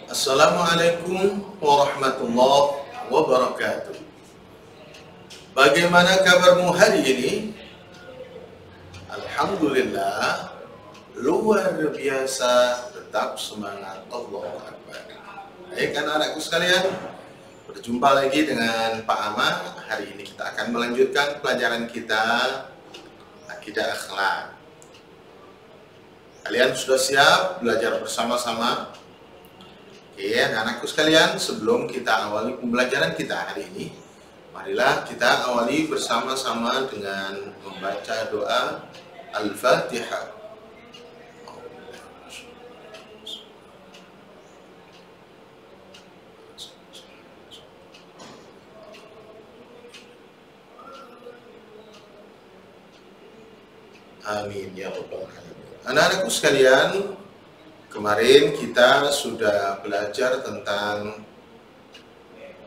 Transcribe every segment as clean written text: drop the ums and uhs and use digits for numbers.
Assalamualaikum warahmatullahi wabarakatuh. Bagaimana kabarmu hari ini? Alhamdulillah, luar biasa, tetap semangat. Allahu Akbar. Baik anak-anakku sekalian, berjumpa lagi dengan Pak Ama. Hari ini kita akan melanjutkan pelajaran kita Akidah Akhlak. Kalian sudah siap belajar bersama-sama? Oke, anak-anakku sekalian, sebelum kita awali pembelajaran kita hari ini, marilah kita awali bersama-sama dengan membaca doa Al-Fatihah. Amin ya rabbal alamin. Anak-anakku sekalian, kemarin kita sudah belajar tentang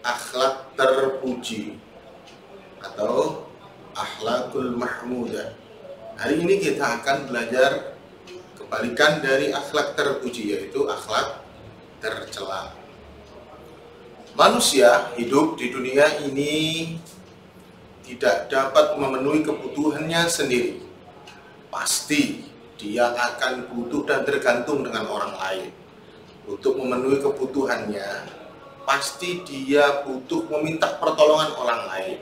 akhlak terpuji atau akhlakul mahmudah. Hari ini kita akan belajar kebalikan dari akhlak terpuji, yaitu akhlak tercela. Manusia hidup di dunia ini tidak dapat memenuhi kebutuhannya sendiri. Pasti dia akan butuh dan tergantung dengan orang lain. Untuk memenuhi kebutuhannya, pasti dia butuh meminta pertolongan orang lain.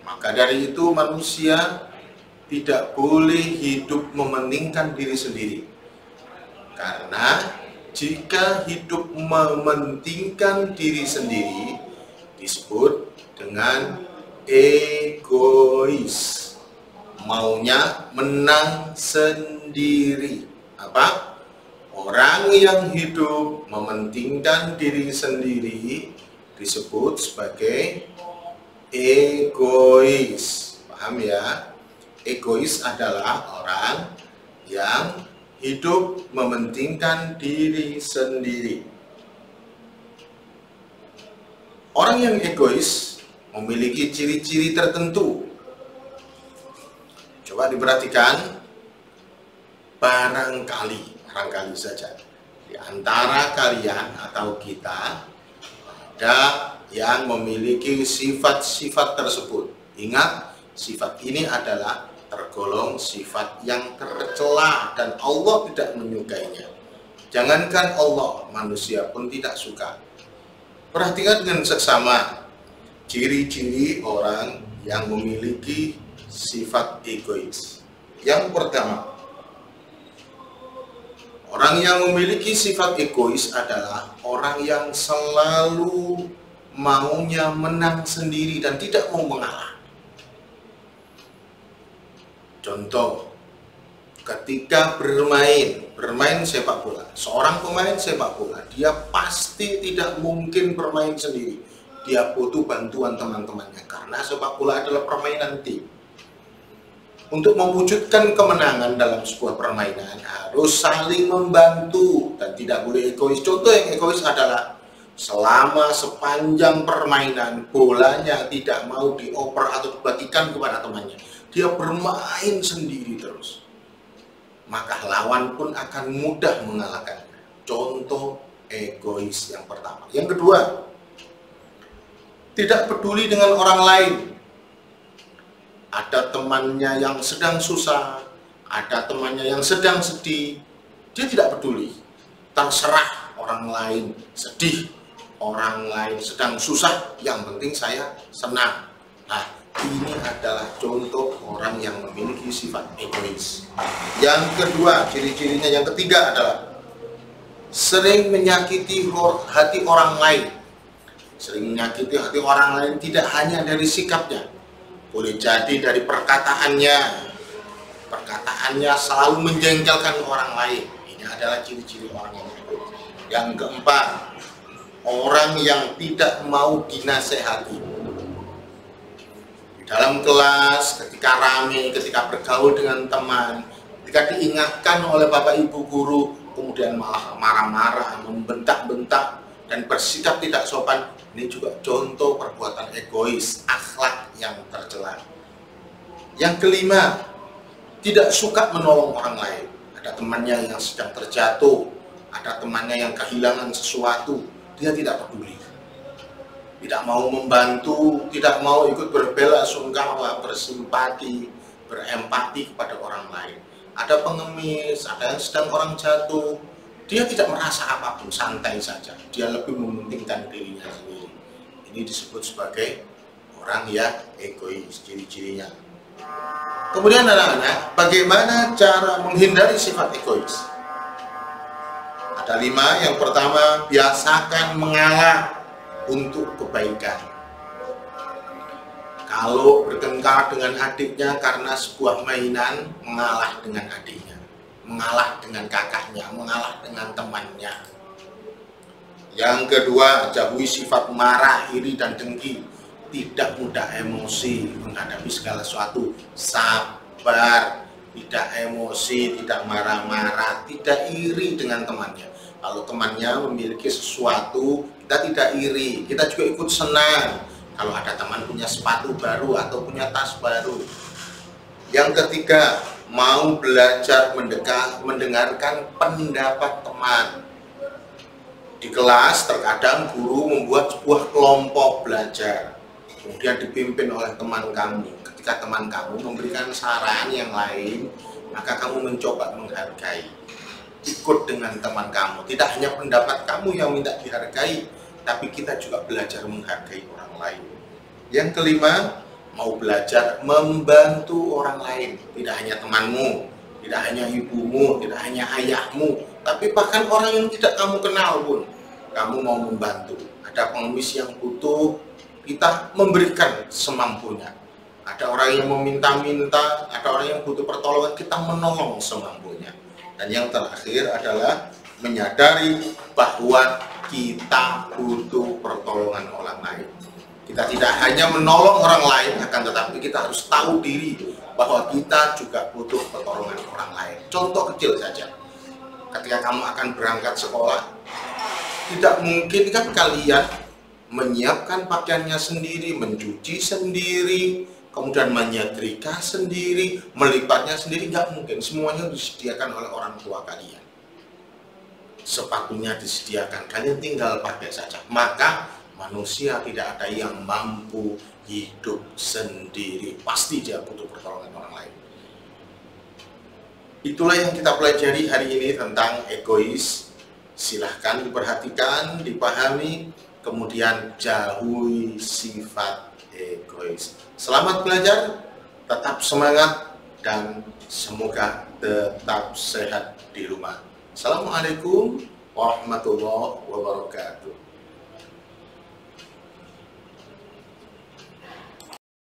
Maka dari itu manusia tidak boleh hidup mementingkan diri sendiri. Karena jika hidup mementingkan diri sendiri disebut dengan egois. Maunya menang sendiri. Apa? Orang yang hidup mementingkan diri sendiri disebut sebagai egois. Paham ya? Egois adalah orang yang hidup mementingkan diri sendiri. Orang yang egois memiliki ciri-ciri tertentu. Coba diperhatikan, barangkali saja di antara kalian atau kita ada yang memiliki sifat-sifat tersebut. Ingat, sifat ini adalah tergolong sifat yang tercela dan Allah tidak menyukainya. Jangankan Allah, manusia pun tidak suka. Perhatikan dengan seksama ciri-ciri orang yang memiliki sifat egois. Yang pertama, orang yang memiliki sifat egois adalah orang yang selalu maunya menang sendiri dan tidak mau mengalah. Contoh, ketika bermain sepak bola, seorang pemain sepak bola, dia pasti tidak mungkin bermain sendiri. Dia butuh bantuan teman-temannya karena sepak bola adalah permainan tim. Untuk mewujudkan kemenangan dalam sebuah permainan harus saling membantu dan tidak boleh egois. Contoh yang egois adalah selama sepanjang permainan bolanya tidak mau dioper atau dibagikan kepada temannya, dia bermain sendiri terus, maka lawan pun akan mudah mengalahkannya. Contoh egois yang pertama. Yang kedua, tidak peduli dengan orang lain. Ada temannya yang sedang susah, ada temannya yang sedang sedih, dia tidak peduli. Terserah orang lain sedih, orang lain sedang susah, yang penting saya senang. Nah, ini adalah contoh orang yang memiliki sifat egois. Yang kedua, ciri-cirinya yang ketiga adalah sering menyakiti hati orang lain. Sering menyakiti hati orang lain tidak hanya dari sikapnya, boleh jadi dari perkataannya selalu menjengkelkan orang lain. Ini adalah ciri-ciri orang yang egois. Yang keempat, orang yang tidak mau dinasehati. Di dalam kelas, ketika rame, ketika bergaul dengan teman, ketika diingatkan oleh bapak ibu guru, kemudian malah marah-marah, membentak-bentak, dan bersikap tidak sopan. Ini juga contoh perbuatan egois, akhlak yang tercela. Yang kelima, tidak suka menolong orang lain. Ada temannya yang sedang terjatuh, ada temannya yang kehilangan sesuatu, dia tidak peduli, tidak mau membantu, tidak mau ikut berbelasungkawa, bersimpati, berempati kepada orang lain. Ada pengemis, ada yang sedang orang jatuh, dia tidak merasa apapun, santai saja, dia lebih mementingkan dirinya sendiri. Ini disebut sebagai orang yang egois, ciri-cirinya. Kemudian anak-anak, bagaimana cara menghindari sifat egois? Ada 5. Yang pertama, biasakan mengalah untuk kebaikan. Kalau bertengkar dengan adiknya karena sebuah mainan, mengalah dengan adiknya, mengalah dengan kakaknya, mengalah dengan temannya. Yang kedua, jauhi sifat marah, iri, dan dengki. Tidak mudah emosi menghadapi segala sesuatu, sabar, tidak emosi, tidak marah-marah, tidak iri dengan temannya. Kalau temannya memiliki sesuatu, kita tidak iri, kita juga ikut senang kalau ada teman punya sepatu baru atau punya tas baru. Yang ketiga, mau belajar mendengarkan pendapat teman. Di kelas terkadang guru membuat sebuah kelompok belajar, kemudian dipimpin oleh teman kamu. Ketika teman kamu memberikan saran yang lain, maka kamu mencoba menghargai, ikut dengan teman kamu. Tidak hanya pendapat kamu yang minta dihargai, tapi kita juga belajar menghargai orang lain. Yang kelima, mau belajar membantu orang lain. Tidak hanya temanmu, tidak hanya ibumu, tidak hanya ayahmu, tapi bahkan orang yang tidak kamu kenal pun kamu mau membantu. Ada pengemis yang butuh, kita memberikan semampunya. Ada orang yang meminta-minta, ada orang yang butuh pertolongan, kita menolong semampunya. Dan yang terakhir adalah menyadari bahwa kita butuh pertolongan orang lain. Kita tidak hanya menolong orang lain, akan tetapi kita harus tahu diri bahwa kita juga butuh pertolongan orang lain. Contoh kecil saja, ketika kamu akan berangkat sekolah, tidak mungkin kan kalian menyiapkan pakaiannya sendiri, mencuci sendiri, kemudian menyetrika sendiri, melipatnya sendiri, nggak mungkin. Semuanya disediakan oleh orang tua kalian. Sepatunya disediakan, kalian tinggal pakai saja. Maka manusia tidak ada yang mampu hidup sendiri, pasti dia butuh pertolongan orang lain. Itulah yang kita pelajari hari ini tentang egois. Silahkan diperhatikan, dipahami, kemudian jauhi sifat egois. Selamat belajar, tetap semangat, dan semoga tetap sehat di rumah. Assalamualaikum warahmatullahi wabarakatuh.